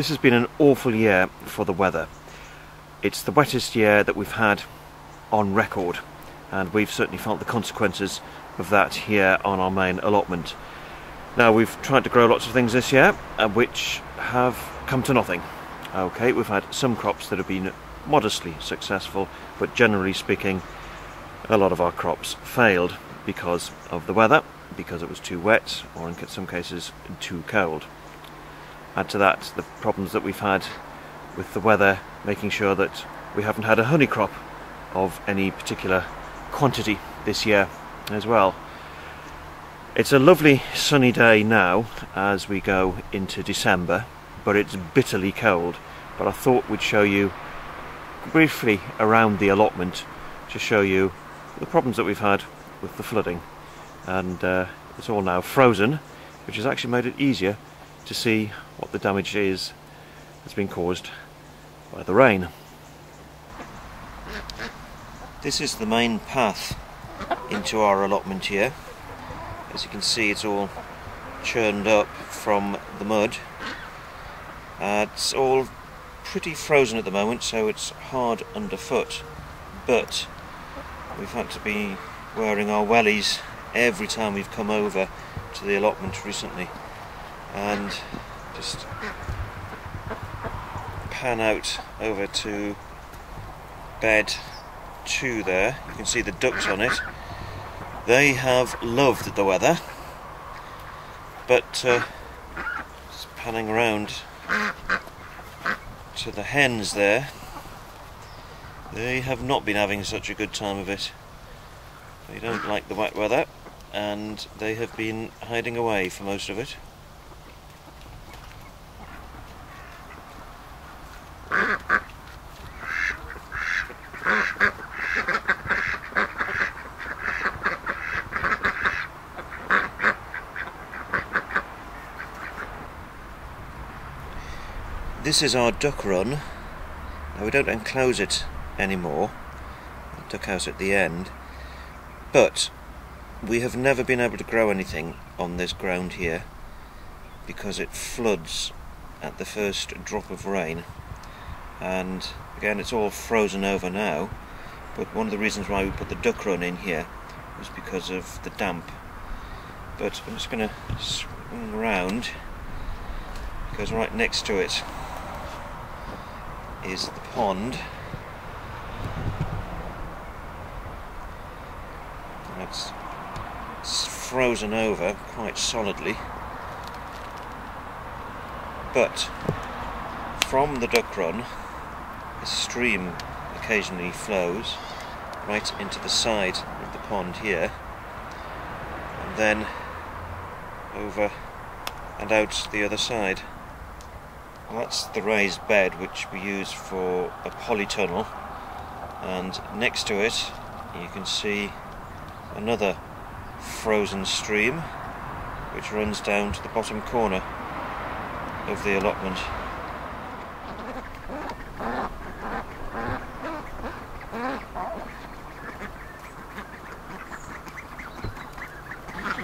This has been an awful year for the weather. It's the wettest year that we've had on record, and we've certainly felt the consequences of that here on our main allotment. Now, we've tried to grow lots of things this year, which have come to nothing. Okay, we've had some crops that have been modestly successful, but generally speaking, a lot of our crops failed because of the weather, because it was too wet, or in some cases too cold. Add to that the problems that we've had with the weather, making sure that we haven't had a honey crop of any particular quantity this year as well. It's a lovely sunny day now as we go into December, but it's bitterly cold. But I thought we'd show you briefly around the allotment to show you the problems that we've had with the flooding. And it's all now frozen, which has actually made it easier to see what the damage is that's been caused by the rain. This is the main path into our allotment here. As you can see, it's all churned up from the mud. It's all pretty frozen at the moment, so it's hard underfoot, but we've had to be wearing our wellies every time we've come over to the allotment recently. And just pan out over to bed 2 there. You can see the ducks on it. They have loved the weather, but just panning around to the hens there, they have not been having such a good time of it. They don't like the wet weather, and they have been hiding away for most of it. This is our duck run. Now, we don't enclose it anymore, the duck house at the end, but we have never been able to grow anything on this ground here because it floods at the first drop of rain. And again, it's all frozen over now, but one of the reasons why we put the duck run in here was because of the damp. But I'm just going to swing around, because right next to it is the pond. It's frozen over quite solidly, but from the duck run a stream occasionally flows right into the side of the pond here, and then over and out the other side. Well, that's the raised bed which we use for a polytunnel, and next to it you can see another frozen stream which runs down to the bottom corner of the allotment.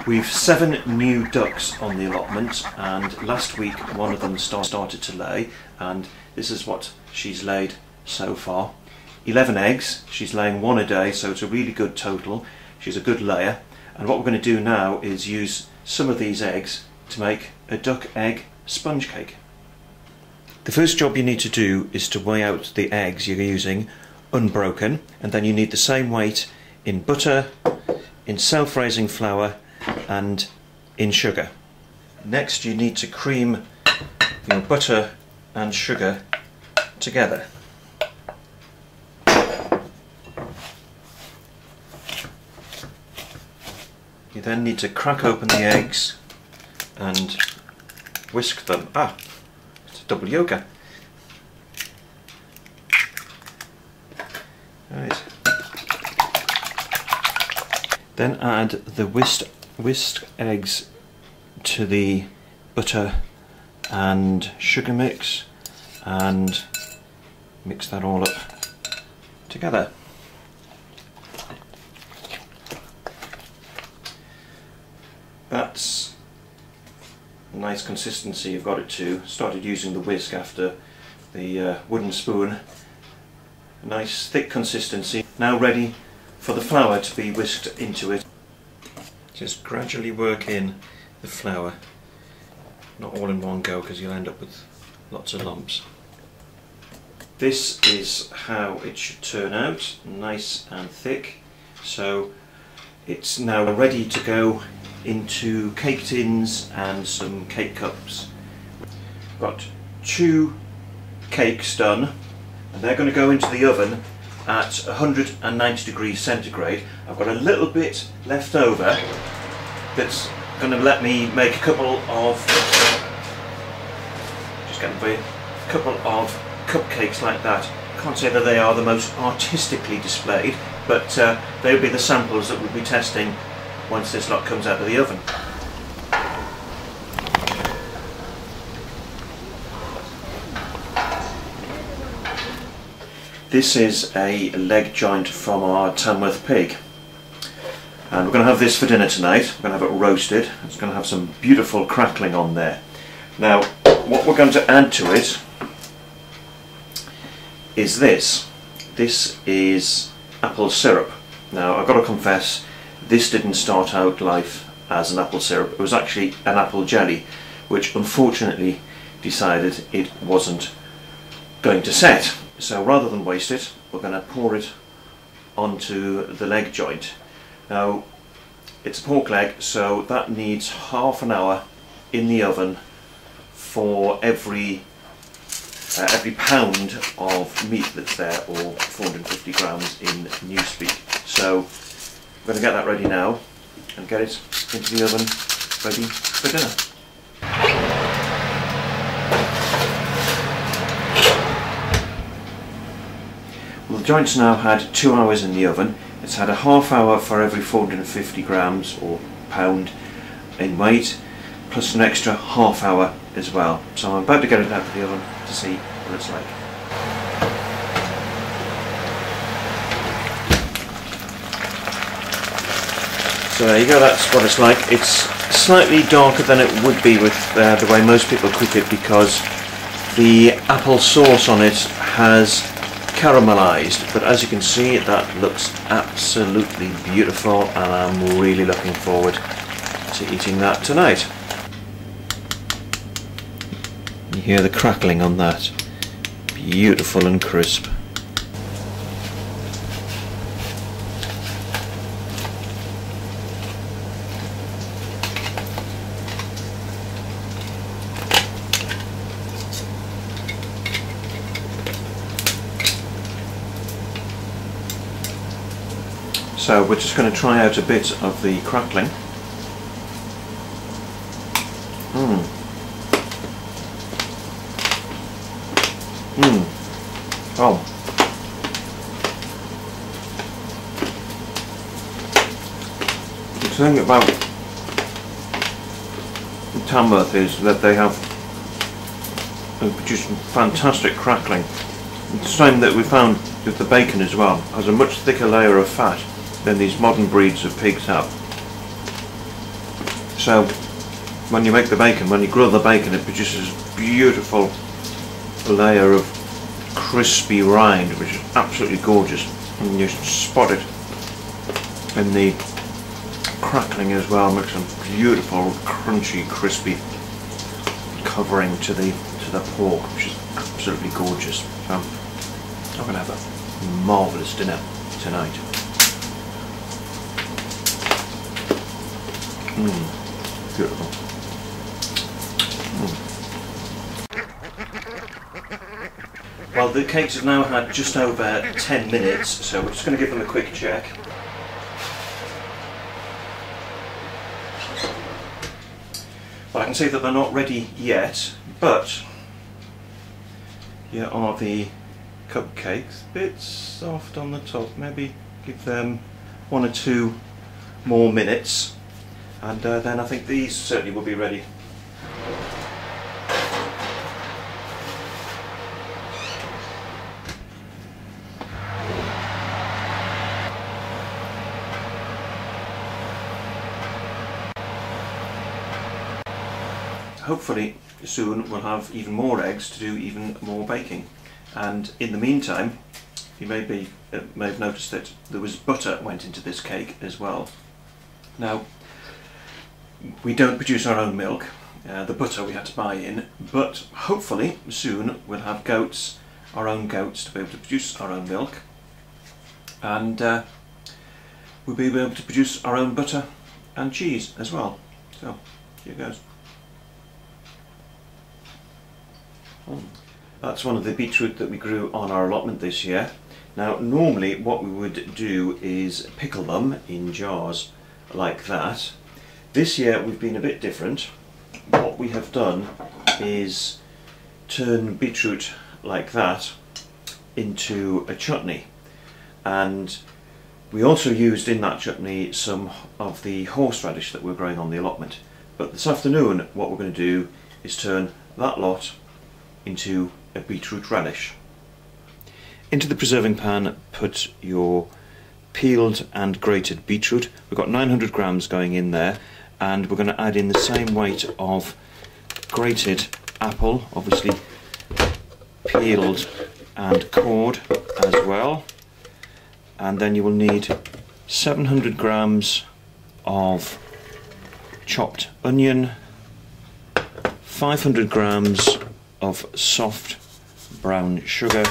We've 7 new ducks on the allotment, and last week one of them started to lay, and this is what she's laid so far. 11 eggs. She's laying 1 a day, so it's a really good total. She's a good layer, and what we're going to do now is use some of these eggs to make a duck egg sponge cake. The first job you need to do is to weigh out the eggs you're using unbroken, and then you need the same weight in butter, in self-raising flour, and in sugar. Next, you need to cream your butter and sugar together. You then need to crack open the eggs and whisk them. It's a double yoga. Right. Then add the whisked eggs to the butter and sugar mix, and mix that all up together. That's a nice consistency you've got it to. Started using the whisk after the wooden spoon. A nice thick consistency. Now ready for the flour to be whisked into it. Just gradually work in the flour, not all in one go because you'll end up with lots of lumps. This is how it should turn out, nice and thick. So it's now ready to go into cake tins and some cake cups. Got 2 cakes done, and they're going to go into the oven at 190 degrees centigrade. I've got a little bit left over that's going to let me make a couple of cupcakes like that. Can't say that they are the most artistically displayed, but they'll be the samples that we'll be testing once this lot comes out of the oven. This is a leg joint from our Tamworth pig, and we're going to have this for dinner tonight. We're going to have it roasted. It's going to have some beautiful crackling on there. Now what we're going to add to it is this. This is apple syrup. Now I've got to confess, this didn't start out life as an apple syrup. It was actually an apple jelly, which unfortunately decided it wasn't going to set. So rather than waste it, we're going to pour it onto the leg joint. Now it's a pork leg, so that needs half an hour in the oven for every pound of meat that's there, or 450 grams in newspeak. So we're going to get that ready now and get it into the oven ready for dinner. Well, the joint's now had 2 hours in the oven. It's had a half hour for every 450 grams or pound in weight, plus an extra half hour as well. So I'm about to get it out of the oven to see what it's like. So there you go, that's what it's like. It's slightly darker than it would be with the way most people cook it, because the apple sauce on it has caramelized, but as you can see, that looks absolutely beautiful, and I'm really looking forward to eating that tonight. You hear the crackling on that, beautiful and crisp. So we're just going to try out a bit of the crackling. Oh. The thing about Tamworth is that they produce fantastic crackling. It's the same that we found with the bacon as well. It has a much thicker layer of fat than these modern breeds of pigs have. So when you make the bacon, when you grill the bacon, it produces a beautiful layer of crispy rind, which is absolutely gorgeous, and you spot it in the crackling as well. Makes a beautiful crunchy crispy covering to the pork, which is absolutely gorgeous. So I'm going to have a marvellous dinner tonight. Beautiful. Well, the cakes have now had just over 10 minutes, so we're just going to give them a quick check. Well, I can see that they're not ready yet, but here are the cupcakes. A bit soft on the top, maybe give them 1 or 2 more minutes, and then I think these certainly will be ready. hopefully soon we'll have even more eggs to do even more baking. And in the meantime, you may have noticed that there was butter went into this cake as well. Now, we don't produce our own milk. The butter we had to buy in, but hopefully soon we'll have goats, our own goats, to be able to produce our own milk, and we'll be able to produce our own butter and cheese as well. So here goes. That's one of the beetroot that we grew on our allotment this year. Now normally what we would do is pickle them in jars like that. This year we've been a bit different. What we have done is turn beetroot like that into a chutney, and we also used in that chutney some of the horseradish that we're growing on the allotment. But this afternoon what we're going to do is turn that lot into a beetroot relish. Into the preserving pan put your peeled and grated beetroot. We've got 900 grams going in there, and we're going to add in the same weight of grated apple, obviously peeled and cored as well. And then you will need 700 grams of chopped onion, 500 grams of soft brown sugar,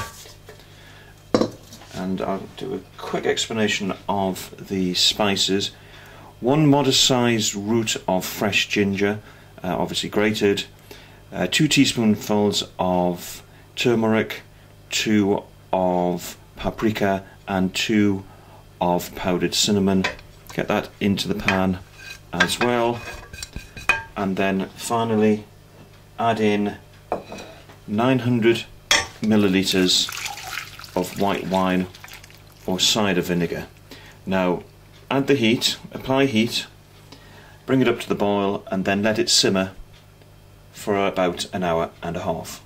and I'll do a quick explanation of the spices. 1 modest sized root of fresh ginger, obviously grated, 2 teaspoonfuls of turmeric, 2 of paprika, and 2 of powdered cinnamon. Get that into the pan as well, and then finally add in 900 millilitres of white wine or cider vinegar. Now add the heat, apply heat, bring it up to the boil, and then let it simmer for about an hour and a half.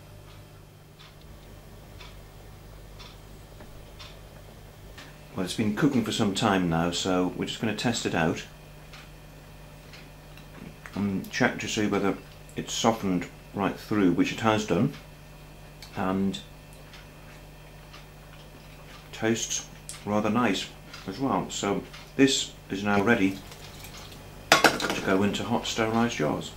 Well, it's been cooking for some time now, so we're just going to test it out and check to see whether it's softened right through, which it has done, and tastes rather nice as well. So this is now ready to go into hot sterilised jars.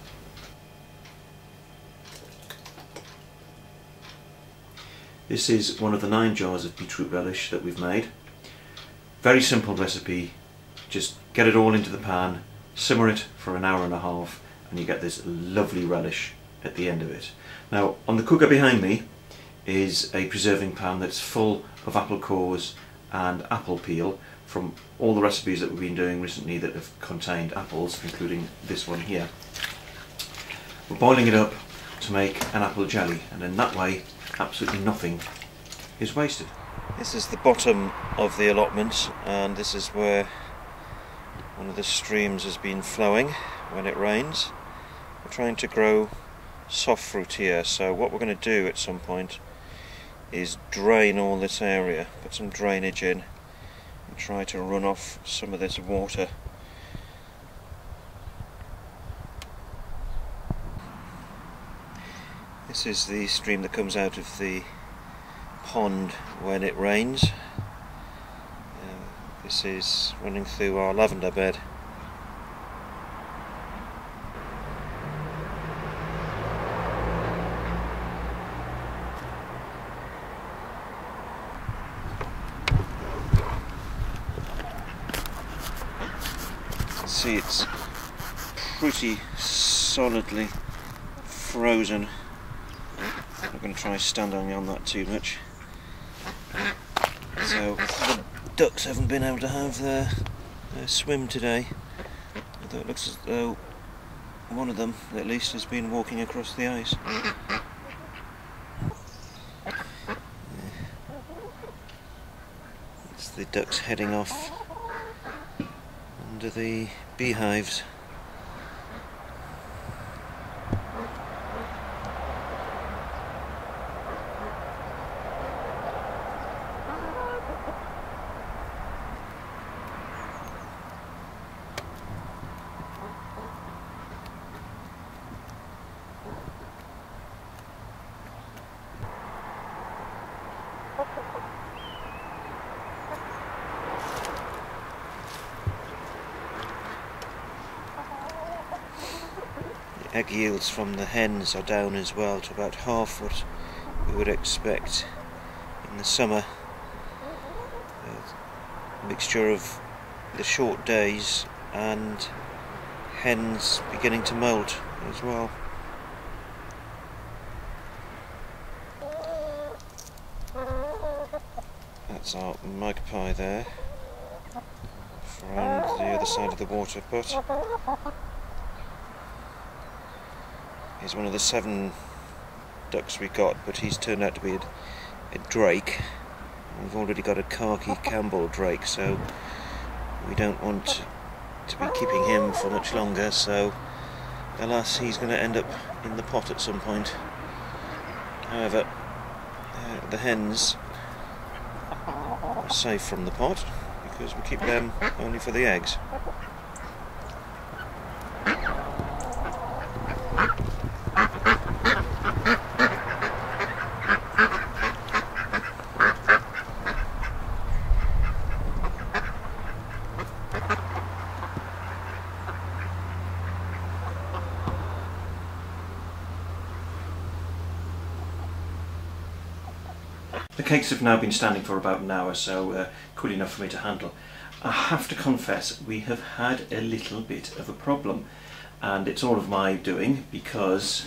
This is one of the 9 jars of beetroot relish that we've made. Very simple recipe, just get it all into the pan, simmer it for an hour and a half, and you get this lovely relish at the end of it. Now on the cooker behind me is a preserving pan that's full of apple cores and apple peel from all the recipes that we've been doing recently that have contained apples, including this one here. We're boiling it up to make an apple jelly, and in that way absolutely nothing is wasted. This is the bottom of the allotment, and this is where one of the streams has been flowing when it rains. We're trying to grow soft fruit here, so what we're going to do at some point is drain all this area, put some drainage in, and try to run off some of this water. This is the stream that comes out of the pond when it rains. This is running through our lavender bed. See, it's pretty solidly frozen. I'm not going to try standing on that too much. So the ducks haven't been able to have their swim today, although it looks as though one of them at least has been walking across the ice. It's the ducks heading off under the beehives. egg yields from the hens are down as well to about half what we would expect in the summer. A mixture of the short days and hens beginning to moult as well. That's our magpie there, from the other side of the water pot. He's one of the 7 ducks we got, but he's turned out to be a drake. We've already got a khaki Campbell drake, so we don't want to be keeping him for much longer, so alas, he's going to end up in the pot at some point. However, the hens are safe from the pot because we keep them only for the eggs. The cakes have now been standing for about an hour, so cool enough for me to handle. I have to confess, we have had a little bit of a problem, and it's all of my doing because,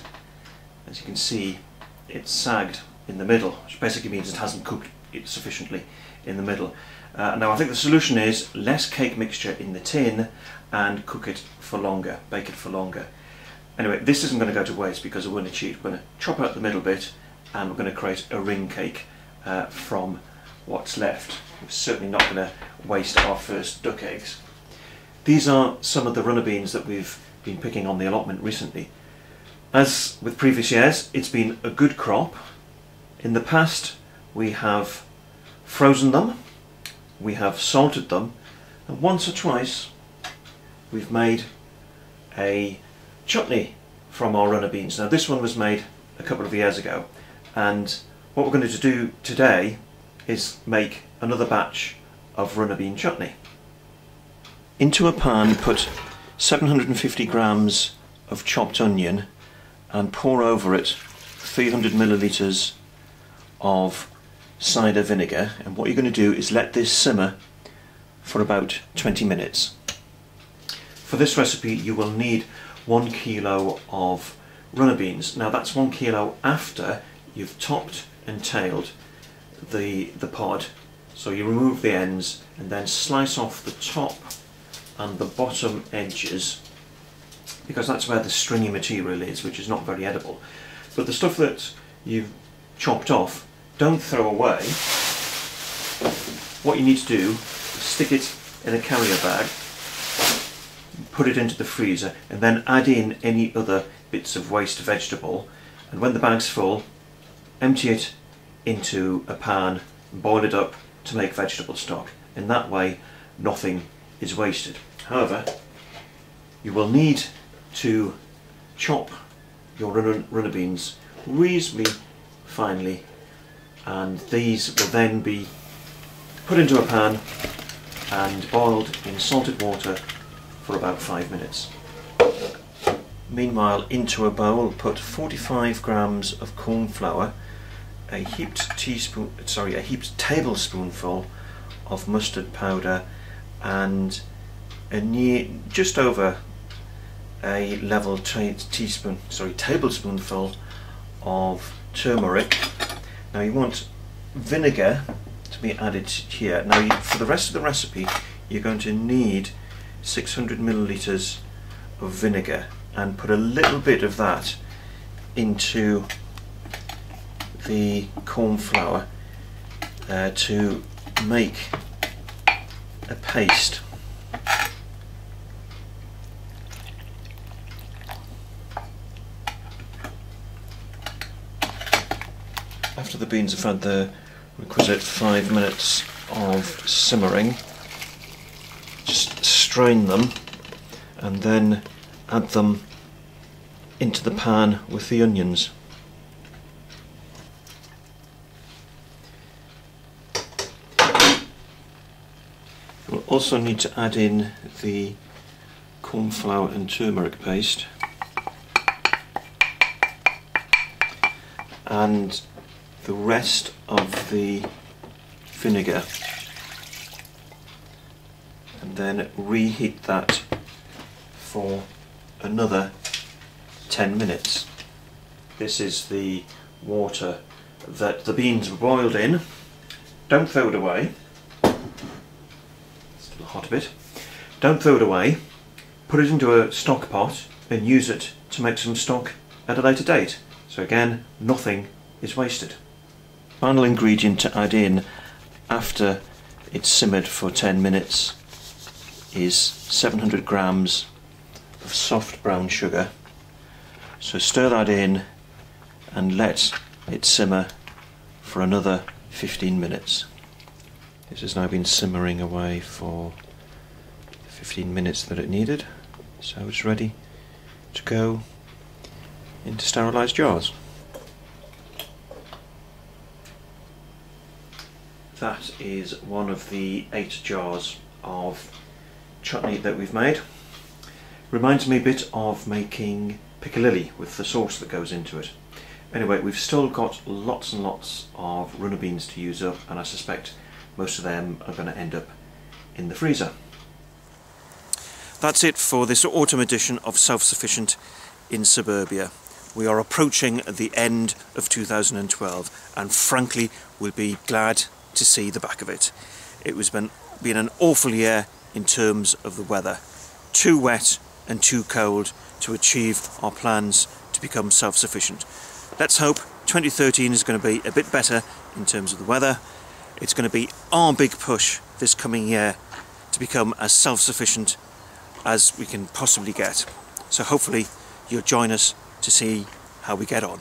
as you can see, it's sagged in the middle, which basically means it hasn't cooked it sufficiently in the middle. Now I think the solution is less cake mixture in the tin and cook it for longer, bake it for longer. Anyway, this isn't going to go to waste because we're going to cheat. We're going to chop out the middle bit and we're going to create a ring cake from what's left. We're certainly not going to waste our first duck eggs. These are some of the runner beans that we've been picking on the allotment recently. As with previous years, it's been a good crop. In the past we have frozen them, we have salted them, and once or twice we've made a chutney from our runner beans. Now this one was made a couple of years ago, and what we're going to do today is make another batch of runner bean chutney. Into a pan put 750 grams of chopped onion and pour over it 300 millilitres of cider vinegar, and what you're going to do is let this simmer for about 20 minutes. For this recipe you will need 1 kilo of runner beans. Now that's 1 kilo after you've topped and tailed the pod, so you remove the ends and then slice off the top and the bottom edges, because that's where the stringy material is, which is not very edible. But the stuff that you've chopped off, don't throw away. What you need to do is stick it in a carrier bag, put it into the freezer, and then add in any other bits of waste vegetable, and when the bag's full, empty it into a pan, boil it up to make vegetable stock. In that way nothing is wasted. However, you will need to chop your runner beans reasonably finely, and these will then be put into a pan and boiled in salted water for about 5 minutes. Meanwhile, into a bowl put 45 grams of corn flour, a heaped tablespoonful of mustard powder, and just over a level tablespoonful of turmeric. Now you want vinegar to be added here. Now for the rest of the recipe you're going to need 600 millilitres of vinegar, and put a little bit of that into the corn flour to make a paste. After the beans have had the requisite 5 minutes of simmering, just strain them and then add them into the pan with the onions. We'll also need to add in the corn flour and turmeric paste. and the rest of the vinegar, and then reheat that for another 10 minutes. This is the water that the beans were boiled in. Don't throw it away. It's still hot a bit. Don't throw it away. Put it into a stock pot and use it to make some stock at a later date. So again, nothing is wasted. Final ingredient to add in after it's simmered for 10 minutes is 700 grams of soft brown sugar. So stir that in and let it simmer for another 15 minutes. This has now been simmering away for 15 minutes that it needed, so it's ready to go into sterilised jars. That is one of the 8 jars of chutney that we've made. Reminds me a bit of making piccalilli with the sauce that goes into it. Anyway, we've still got lots and lots of runner beans to use up, and I suspect most of them are going to end up in the freezer. That's it for this autumn edition of Self-Sufficient in Suburbia. We are approaching the end of 2012, and frankly we'll be glad to see the back of it. It has been an awful year in terms of the weather. Too wet and too cold to achieve our plans to become self-sufficient. Let's hope 2013 is going to be a bit better in terms of the weather. It's going to be our big push this coming year to become as self-sufficient as we can possibly get. So hopefully you'll join us to see how we get on.